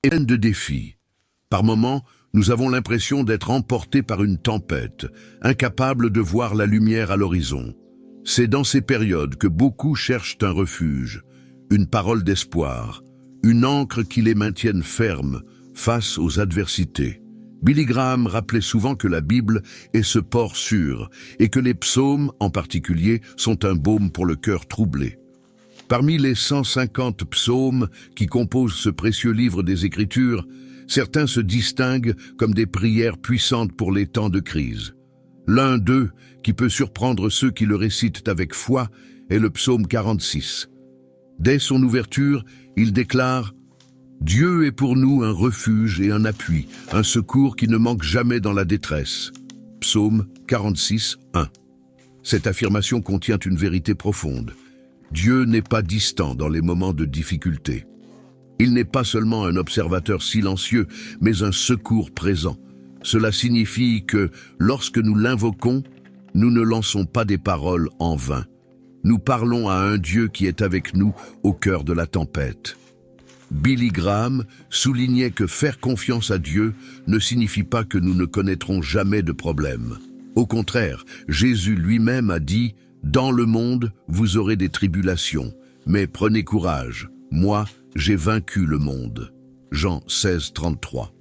est pleine de défis. Par moments, nous avons l'impression d'être emportés par une tempête, incapables de voir la lumière à l'horizon. C'est dans ces périodes que beaucoup cherchent un refuge, une parole d'espoir, une ancre qui les maintienne fermes face aux adversités. Billy Graham rappelait souvent que la Bible est ce port sûr et que les psaumes, en particulier, sont un baume pour le cœur troublé. Parmi les 150 psaumes qui composent ce précieux livre des Écritures, certains se distinguent comme des prières puissantes pour les temps de crise. L'un d'eux, qui peut surprendre ceux qui le récitent avec foi, est le psaume 46. Dès son ouverture, il déclare « Dieu est pour nous un refuge et un appui, un secours qui ne manque jamais dans la détresse. » Psaume 46, 1. Cette affirmation contient une vérité profonde. Dieu n'est pas distant dans les moments de difficulté. Il n'est pas seulement un observateur silencieux, mais un secours présent. Cela signifie que, lorsque nous l'invoquons, nous ne lançons pas des paroles en vain. Nous parlons à un Dieu qui est avec nous au cœur de la tempête. Billy Graham soulignait que faire confiance à Dieu ne signifie pas que nous ne connaîtrons jamais de problème. Au contraire, Jésus lui-même a dit « Dans le monde, vous aurez des tribulations, mais prenez courage, moi, j'ai vaincu le monde. » Jean 16, 33.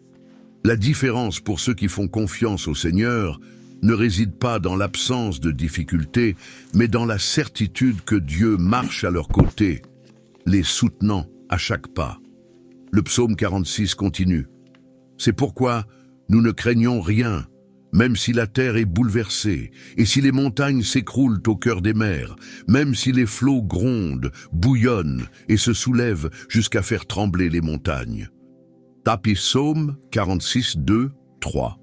La différence pour ceux qui font confiance au Seigneur ne réside pas dans l'absence de difficultés, mais dans la certitude que Dieu marche à leur côté, les soutenant à chaque pas. Le psaume 46 continue. C'est pourquoi nous ne craignons rien, même si la terre est bouleversée, et si les montagnes s'écroulent au cœur des mers, même si les flots grondent, bouillonnent et se soulèvent jusqu'à faire trembler les montagnes. Psaume 46, 2, 3.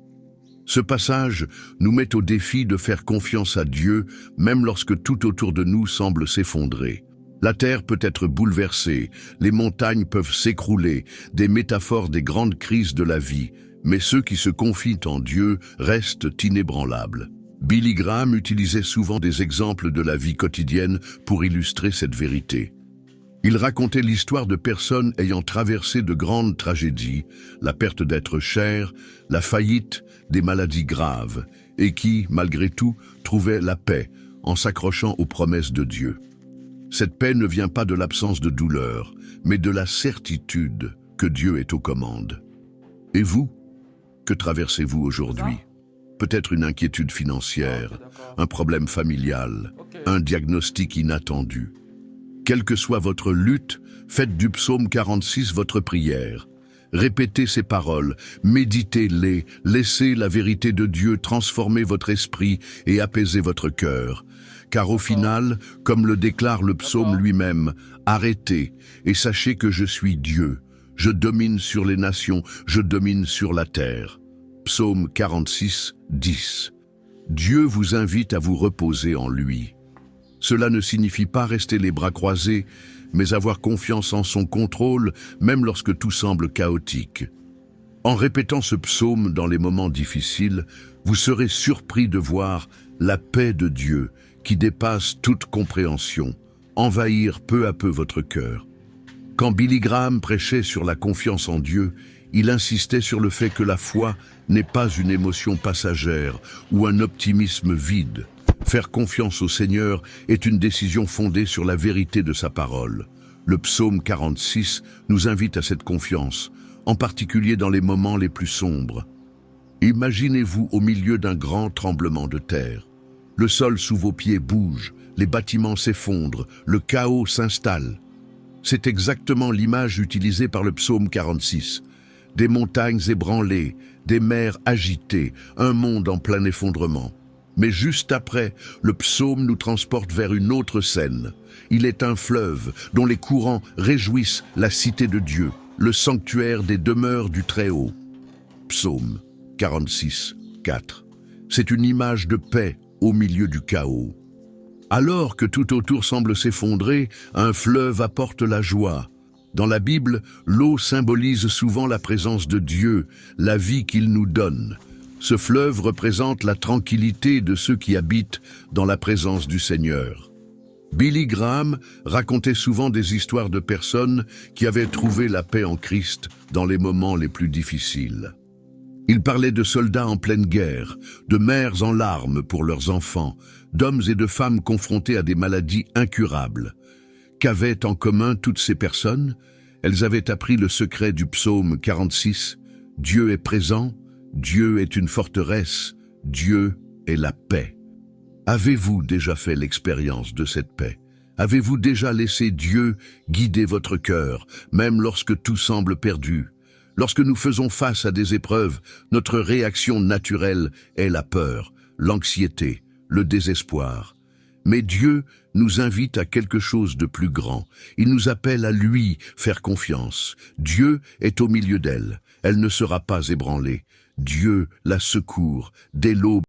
Ce passage nous met au défi de faire confiance à Dieu, même lorsque tout autour de nous semble s'effondrer. La terre peut être bouleversée, les montagnes peuvent s'écrouler, des métaphores des grandes crises de la vie, mais ceux qui se confient en Dieu restent inébranlables. Billy Graham utilisait souvent des exemples de la vie quotidienne pour illustrer cette vérité. Il racontait l'histoire de personnes ayant traversé de grandes tragédies, la perte d'êtres chers, la faillite, des maladies graves, et qui, malgré tout, trouvaient la paix en s'accrochant aux promesses de Dieu. Cette paix ne vient pas de l'absence de douleur, mais de la certitude que Dieu est aux commandes. Et vous, que traversez-vous aujourd'hui? Peut-être une inquiétude financière, un problème familial, un diagnostic inattendu. Quelle que soit votre lutte, faites du psaume 46 votre prière. Répétez ces paroles, méditez-les, laissez la vérité de Dieu transformer votre esprit et apaiser votre cœur. Car au final, comme le déclare le psaume lui-même, arrêtez et sachez que je suis Dieu. Je domine sur les nations, je domine sur la terre. Psaume 46, 10. Dieu vous invite à vous reposer en lui. Cela ne signifie pas rester les bras croisés, mais avoir confiance en son contrôle, même lorsque tout semble chaotique. En répétant ce psaume dans les moments difficiles, vous serez surpris de voir la paix de Dieu, qui dépasse toute compréhension, envahir peu à peu votre cœur. Quand Billy Graham prêchait sur la confiance en Dieu, il insistait sur le fait que la foi n'est pas une émotion passagère ou un optimisme vide. Faire confiance au Seigneur est une décision fondée sur la vérité de sa parole. Le psaume 46 nous invite à cette confiance, en particulier dans les moments les plus sombres. Imaginez-vous au milieu d'un grand tremblement de terre. Le sol sous vos pieds bouge, les bâtiments s'effondrent, le chaos s'installe. C'est exactement l'image utilisée par le psaume 46. Des montagnes ébranlées, des mers agitées, un monde en plein effondrement. Mais juste après, le psaume nous transporte vers une autre scène. Il est un fleuve dont les courants réjouissent la cité de Dieu, le sanctuaire des demeures du Très-Haut. Psaume 46, 4. C'est une image de paix au milieu du chaos. Alors que tout autour semble s'effondrer, un fleuve apporte la joie. Dans la Bible, l'eau symbolise souvent la présence de Dieu, la vie qu'il nous donne. Ce fleuve représente la tranquillité de ceux qui habitent dans la présence du Seigneur. Billy Graham racontait souvent des histoires de personnes qui avaient trouvé la paix en Christ dans les moments les plus difficiles. Il parlait de soldats en pleine guerre, de mères en larmes pour leurs enfants, d'hommes et de femmes confrontés à des maladies incurables. Qu'avaient en commun toutes ces personnes? Elles avaient appris le secret du psaume 46. Dieu est présent, Dieu est une forteresse, Dieu est la paix. Avez-vous déjà fait l'expérience de cette paix? Avez-vous déjà laissé Dieu guider votre cœur, même lorsque tout semble perdu? Lorsque nous faisons face à des épreuves, notre réaction naturelle est la peur, l'anxiété, le désespoir. Mais Dieu nous invite à quelque chose de plus grand. Il nous appelle à lui faire confiance. Dieu est au milieu d'elle. Elle ne sera pas ébranlée. Dieu la secourt dès l'aube.